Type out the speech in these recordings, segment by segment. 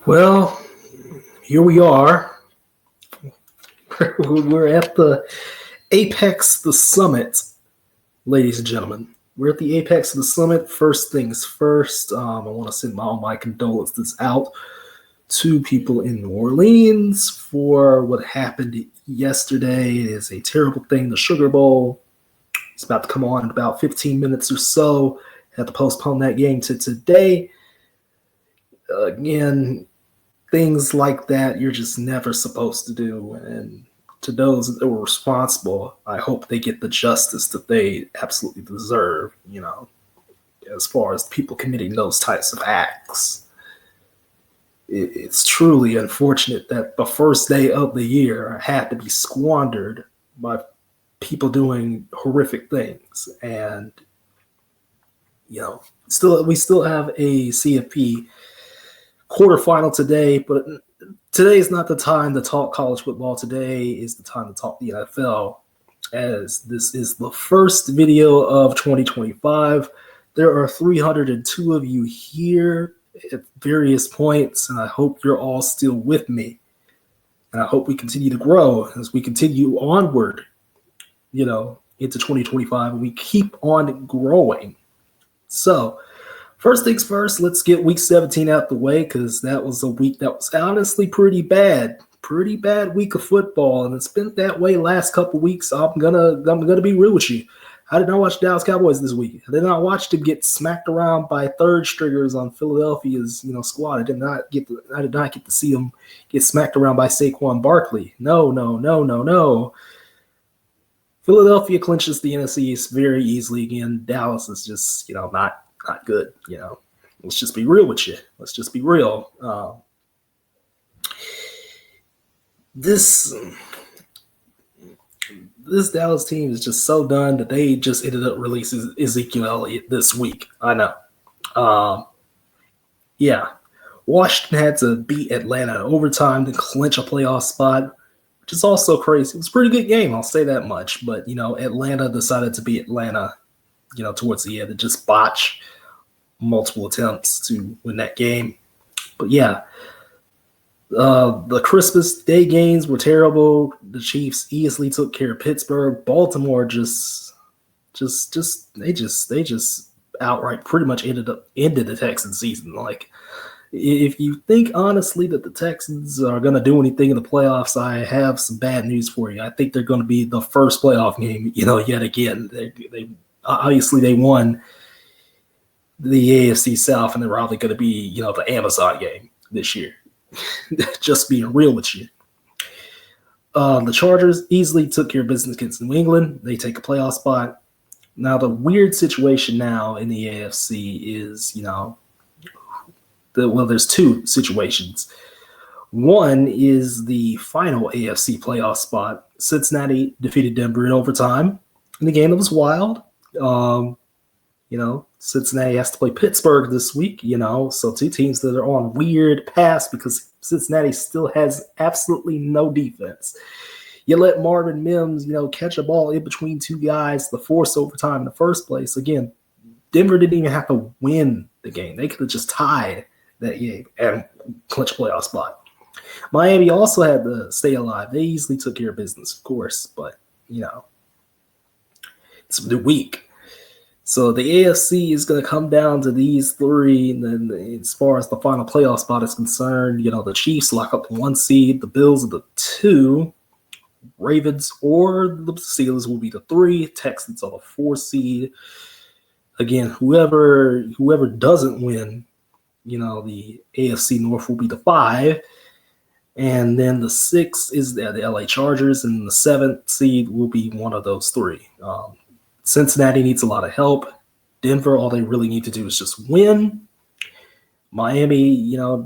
Well, here we are. We're at the apex, the summit, ladies and gentlemen. We're at the apex of the summit. First things first, I want to send all my condolences out to people in New Orleans for what happened yesterday. It is a terrible thing. The Sugar Bowl is about to come on in about 15 minutes or so. Had to postpone that game to today. Again, things like that you're just never supposed to do. And to those that were responsible, I hope they get the justice that they absolutely deserve, as far as people committing those types of acts. It's truly unfortunate that the first day of the year had to be squandered by people doing horrific things. And, we still have a CFP quarterfinal today, but today is not the time to talk college football. Today is the time to talk the NFL, as this is the first video of 2025. There are 302 of you here at various points, and I hope you're all still with me. And I hope we continue to grow as we continue onward, into 2025, and we keep on growing. So, first things first, let's get week 17 out the way, because that was a week that was honestly pretty bad. Pretty bad week of football, and it's been that way last couple weeks. I'm gonna be real with you. I did not watch Dallas Cowboys this week. I did not watch them get smacked around by third stringers on Philadelphia's squad. I did not get to see them get smacked around by Saquon Barkley. No. Philadelphia clinches the NFC East very easily again. Dallas is just not good. Let's just be real with you. Let's just be real. This Dallas team is just so done that they just ended up releasing Ezekiel Elliott this week. I know. Yeah. Washington had to beat Atlanta in overtime to clinch a playoff spot, which is also crazy. It was a pretty good game, I'll say that much. But, Atlanta decided to be Atlanta, towards the end and just botch multiple attempts to win that game. But yeah, the Christmas Day games were terrible. The Chiefs easily took care of Pittsburgh. Baltimore they just outright pretty much ended the Texans season. Like, if you think honestly that the Texans are going to do anything in the playoffs, I have some bad news for you. I think they're going to be the first playoff game, yet again. They obviously they won the AFC South, and they're probably going to be, the Amazon game this year. Just being real with you. The Chargers easily took care of business against New England. They take a playoff spot. Now, the weird situation now in the AFC is, there's two situations. One is the final AFC playoff spot. Cincinnati defeated Denver in overtime in the game that was wild. Cincinnati has to play Pittsburgh this week, so two teams that are on weird paths because Cincinnati still has absolutely no defense. You let Marvin Mims, catch a ball in between two guys to force overtime in the first place. Again, Denver didn't even have to win the game. They could have just tied that game and clinch a playoff spot. Miami also had to stay alive. They easily took care of business, of course, but, it's a new week. So the AFC is going to come down to these three. And then as far as the final playoff spot is concerned, the Chiefs lock up the 1 seed. The Bills are the 2. Ravens or the Steelers will be the 3. Texans are the 4 seed. Again, whoever doesn't win, the AFC North will be the 5. And then the 6 is the LA Chargers, and the 7th seed will be one of those 3. Cincinnati needs a lot of help. Denver, all they really need to do is just win. Miami,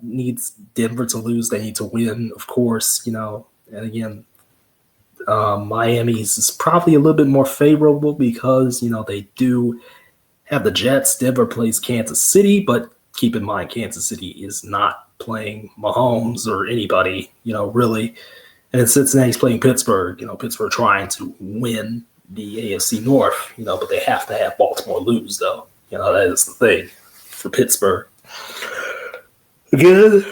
needs Denver to lose. They need to win, of course, And again, Miami's is probably a little bit more favorable because, they do have the Jets. Denver plays Kansas City, but keep in mind, Kansas City is not playing Mahomes or anybody, really. And Cincinnati's playing Pittsburgh. Pittsburgh trying to win the AFC North, but they have to have Baltimore lose, though. That is the thing for Pittsburgh. Again,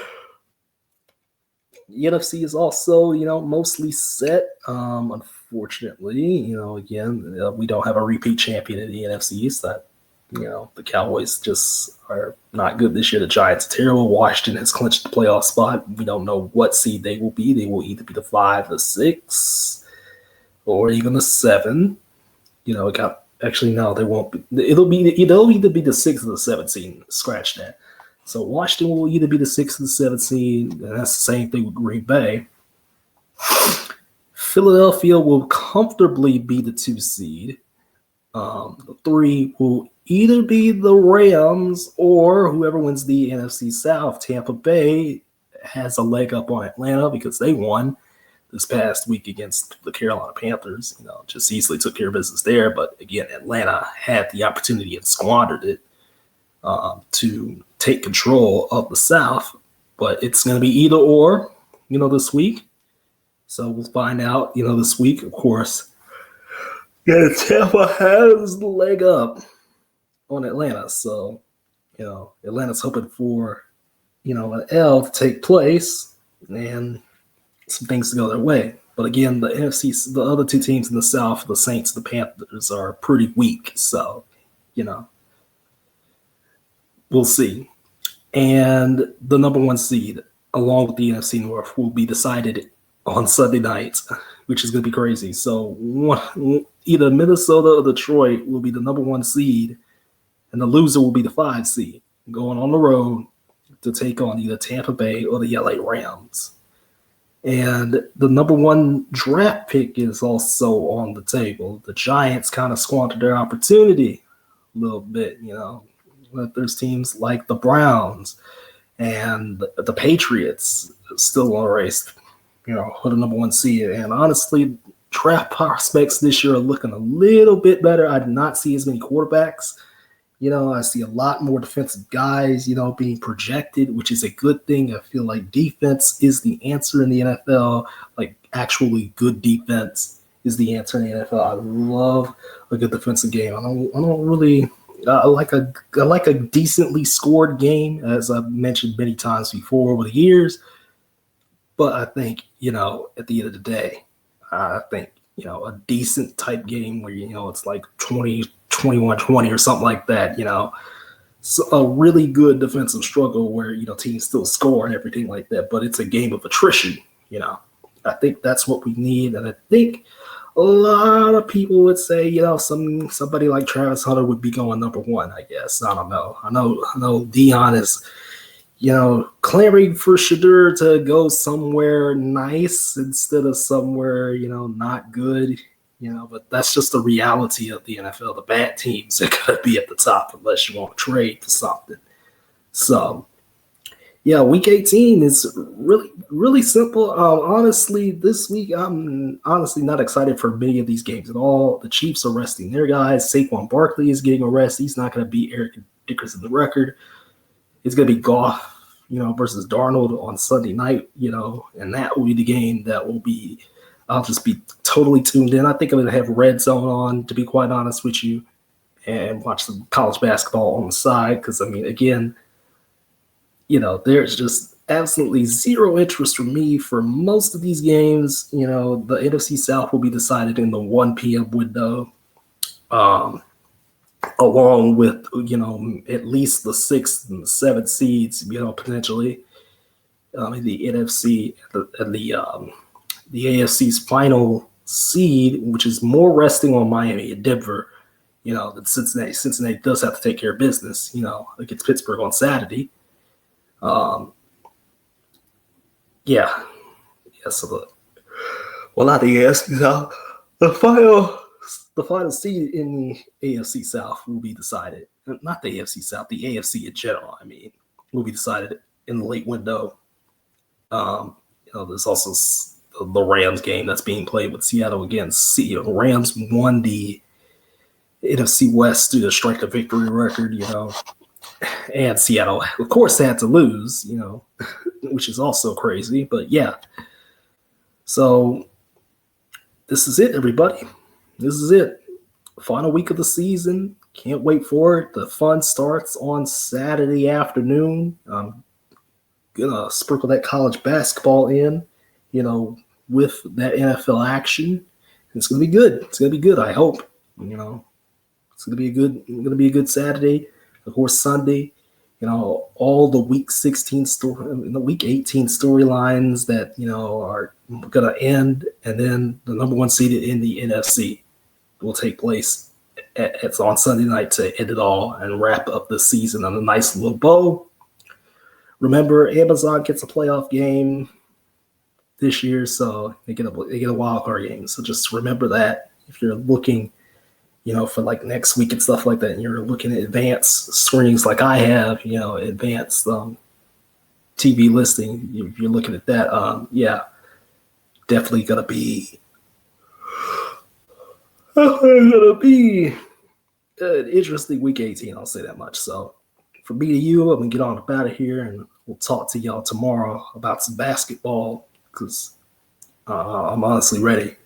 The NFC is also, mostly set. Unfortunately, again, we don't have a repeat champion in the NFC. So that, the Cowboys just are not good this year. The Giants are terrible. Washington has clinched the playoff spot. We don't know what seed they will be. They will either be the 5, the 6, or even the 7. Actually, no, they won't be. They'll either be the 6th or the 7th seed. Scratch that. So Washington will either be the 6th or the 7th seed, and that's the same thing with Green Bay. Philadelphia will comfortably be the 2 seed. The 3 will either be the Rams or whoever wins the NFC South. Tampa Bay has a leg up on Atlanta because they won this past week against the Carolina Panthers. Just easily took care of business there. But again, Atlanta had the opportunity and squandered it to take control of the South. But it's going to be either or, this week. So we'll find out, this week, of course. Yeah, Tampa has the leg up on Atlanta. So, Atlanta's hoping for, an L to take place and some things to go their way. But again, the NFC, the other 2 teams in the South, the Saints, the Panthers, are pretty weak. So, we'll see. And the number 1 seed, along with the NFC North, will be decided on Sunday night, which is going to be crazy. So either Minnesota or Detroit will be the number 1 seed, and the loser will be the 5 seed, going on the road to take on either Tampa Bay or the LA Rams. And the number 1 draft pick is also on the table. The Giants kind of squandered their opportunity a little bit, But there's teams like the Browns and the Patriots still on the race, for the number 1 seed. And honestly, draft prospects this year are looking a little bit better. I did not see as many quarterbacks. I see a lot more defensive guys, being projected, which is a good thing. I feel like defense is the answer in the NFL. Like actually good defense is the answer in the NFL. I love a good defensive game. I don't really I like a decently scored game, as I've mentioned many times before over the years. But I think, at the end of the day, I think, a decent type game where, it's like 21-20 or something like that, so a really good defensive struggle where, teams still score and everything like that, but it's a game of attrition, I think that's what we need. And I think a lot of people would say, somebody like Travis Hunter would be going number 1, I guess. I don't know. I know Dion is, clamoring for Shedeur to go somewhere nice instead of somewhere, not good, but that's just the reality of the NFL. The bad teams are going to be at the top unless you want to trade for something. So, yeah, week 18 is really, really simple. Honestly, this week, I'm honestly not excited for many of these games at all. The Chiefs are resting their guys. Saquon Barkley is getting a rest. He's not going to beat Eric Dickerson the record. It's going to be Goff, versus Darnold on Sunday night, and that will be the game that will be, I'll just be totally tuned in. I think I'm going to have Red Zone on, to be quite honest with you, and watch some college basketball on the side because, again, there's just absolutely zero interest for me for most of these games. The NFC South will be decided in the 1 p.m. window. Along with, at least the 6th and the 7th seeds, potentially. In the NFC, and the AFC's final seed, which is more resting on Miami and Denver, than Cincinnati. Cincinnati does have to take care of business, against Pittsburgh on Saturday. Yeah. So not the AFC South. The final seed in the AFC South will be decided. Not the AFC South, the AFC in general, will be decided in the late window. There's also the Rams game that's being played with Seattle against. The Rams won the NFC West due to strike of victory record, and Seattle, of course, had to lose, which is also crazy. But yeah, so this is it, everybody. This is it. Final week of the season. Can't wait for it. The fun starts on Saturday afternoon. I'm gonna sprinkle that college basketball in, with that NFL action. It's gonna be good. It's gonna be good. I hope. It's gonna be a good Saturday. Of course, Sunday. All the week 18 storylines that are gonna end, and then the number one seed in the NFC will take place. It's on Sunday night to end it all and wrap up the season on a nice little bow. Remember, Amazon gets a playoff game this year, so they get a wild card game. So just remember that if you're looking, for like next week and stuff like that, and you're looking at advanced screens like I have, advanced TV listing. If you're looking at that, definitely gonna be an interesting week 18. I'll say that much. So from me to you, I'm gonna get on up out of here, and we'll talk to y'all tomorrow about some basketball because I'm honestly ready.